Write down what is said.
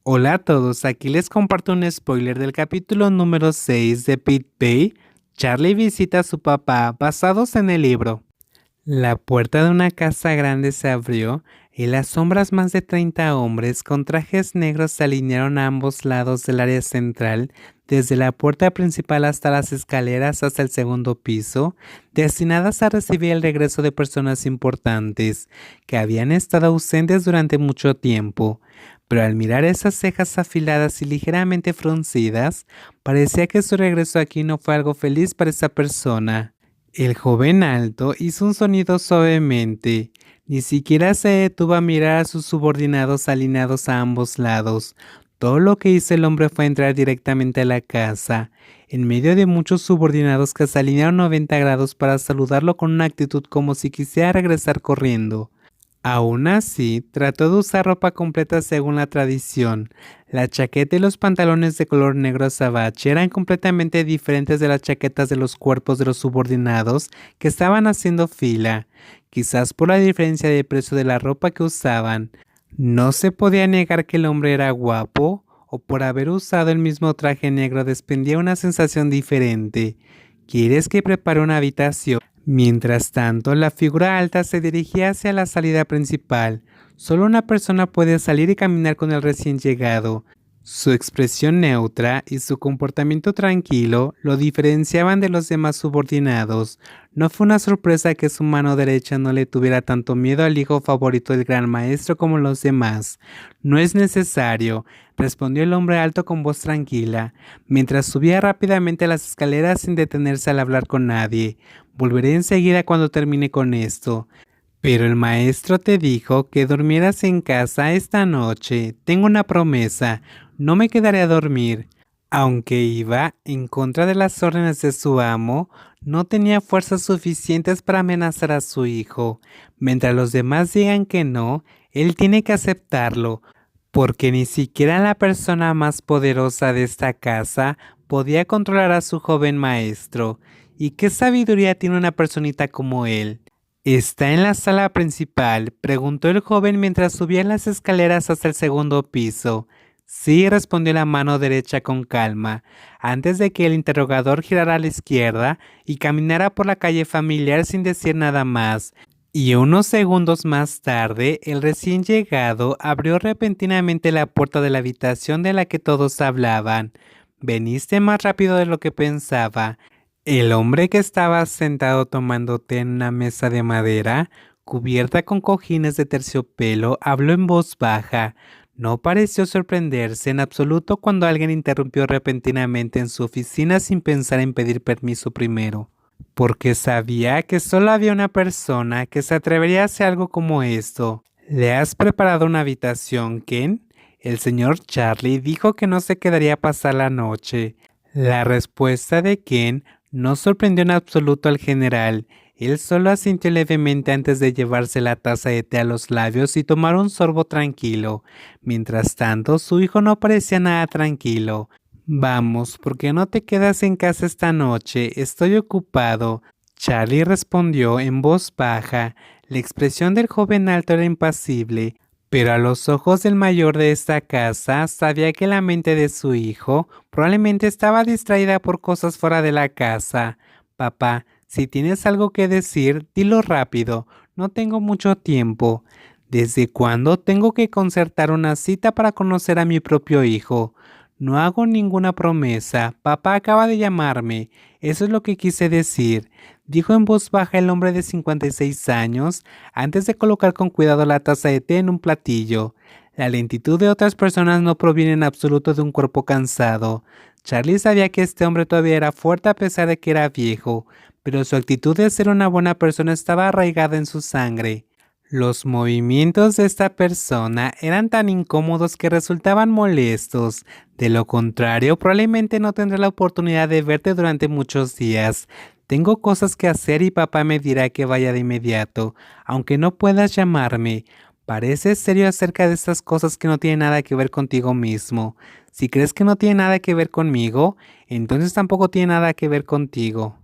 Hola a todos, aquí les comparto un spoiler del capítulo número 6 de Pit Bay. Charlie visita a su papá basados en el libro. La puerta de una casa grande se abrió y las sombras más de 30 hombres con trajes negros se alinearon a ambos lados del área central, desde la puerta principal hasta las escaleras hasta el segundo piso, destinadas a recibir el regreso de personas importantes que habían estado ausentes durante mucho tiempo. Pero al mirar esas cejas afiladas y ligeramente fruncidas, parecía que su regreso aquí no fue algo feliz para esa persona. El joven alto hizo un sonido suavemente. Ni siquiera se detuvo a mirar a sus subordinados alineados a ambos lados. Todo lo que hizo el hombre fue entrar directamente a la casa, en medio de muchos subordinados que se alinearon 90 grados para saludarlo con una actitud como si quisiera regresar corriendo. Aún así, trató de usar ropa completa según la tradición. La chaqueta y los pantalones de color negro azabache eran completamente diferentes de las chaquetas de los cuerpos de los subordinados que estaban haciendo fila, quizás por la diferencia de precio de la ropa que usaban. No se podía negar que el hombre era guapo, o por haber usado el mismo traje negro desprendía una sensación diferente. ¿Quieres que prepare una habitación? Mientras tanto, la figura alta se dirigía hacia la salida principal. Solo una persona puede salir y caminar con el recién llegado. Su expresión neutra y su comportamiento tranquilo lo diferenciaban de los demás subordinados. No fue una sorpresa que su mano derecha no le tuviera tanto miedo al hijo favorito del gran maestro como los demás. No es necesario, respondió el hombre alto con voz tranquila, mientras subía rápidamente las escaleras sin detenerse al hablar con nadie. Volveré enseguida cuando termine con esto. Pero el maestro te dijo que durmieras en casa esta noche. Tengo una promesa. No me quedaré a dormir. Aunque iba en contra de las órdenes de su amo, no tenía fuerzas suficientes para amenazar a su hijo. Mientras los demás digan que no, él tiene que aceptarlo, porque ni siquiera la persona más poderosa de esta casa podía controlar a su joven maestro. ¿Y qué sabiduría tiene una personita como él? ¿Está en la sala principal?, preguntó el joven mientras subía las escaleras hasta el segundo piso. Sí, respondió la mano derecha con calma, antes de que el interrogador girara a la izquierda y caminara por la calle familiar sin decir nada más. Y unos segundos más tarde, el recién llegado abrió repentinamente la puerta de la habitación de la que todos hablaban. Veniste más rápido de lo que pensaba. El hombre que estaba sentado tomando té en una mesa de madera, cubierta con cojines de terciopelo, habló en voz baja. No pareció sorprenderse en absoluto cuando alguien interrumpió repentinamente en su oficina sin pensar en pedir permiso primero, porque sabía que solo había una persona que se atrevería a hacer algo como esto. ¿Le has preparado una habitación, Ken? El señor Charlie dijo que no se quedaría a pasar la noche. La respuesta de Ken no sorprendió en absoluto al general. Él solo asintió levemente antes de llevarse la taza de té a los labios y tomar un sorbo tranquilo. Mientras tanto, su hijo no parecía nada tranquilo. Vamos, ¿por qué no te quedas en casa esta noche? Estoy ocupado. Charlie respondió en voz baja. La expresión del joven alto era impasible, pero a los ojos del mayor de esta casa sabía que la mente de su hijo probablemente estaba distraída por cosas fuera de la casa. Papá, si tienes algo que decir, dilo rápido. No tengo mucho tiempo. ¿Desde cuándo tengo que concertar una cita para conocer a mi propio hijo? No hago ninguna promesa. Papá acaba de llamarme. Eso es lo que quise decir, dijo en voz baja el hombre de 56 años, antes de colocar con cuidado la taza de té en un platillo. La lentitud de otras personas no proviene en absoluto de un cuerpo cansado. Charlie sabía que este hombre todavía era fuerte a pesar de que era viejo, pero su actitud de ser una buena persona estaba arraigada en su sangre. Los movimientos de esta persona eran tan incómodos que resultaban molestos. De lo contrario, probablemente no tendré la oportunidad de verte durante muchos días. Tengo cosas que hacer y papá me dirá que vaya de inmediato, aunque no puedas llamarme. Pareces serio acerca de estas cosas que no tienen nada que ver contigo mismo. Si crees que no tiene nada que ver conmigo, entonces tampoco tiene nada que ver contigo.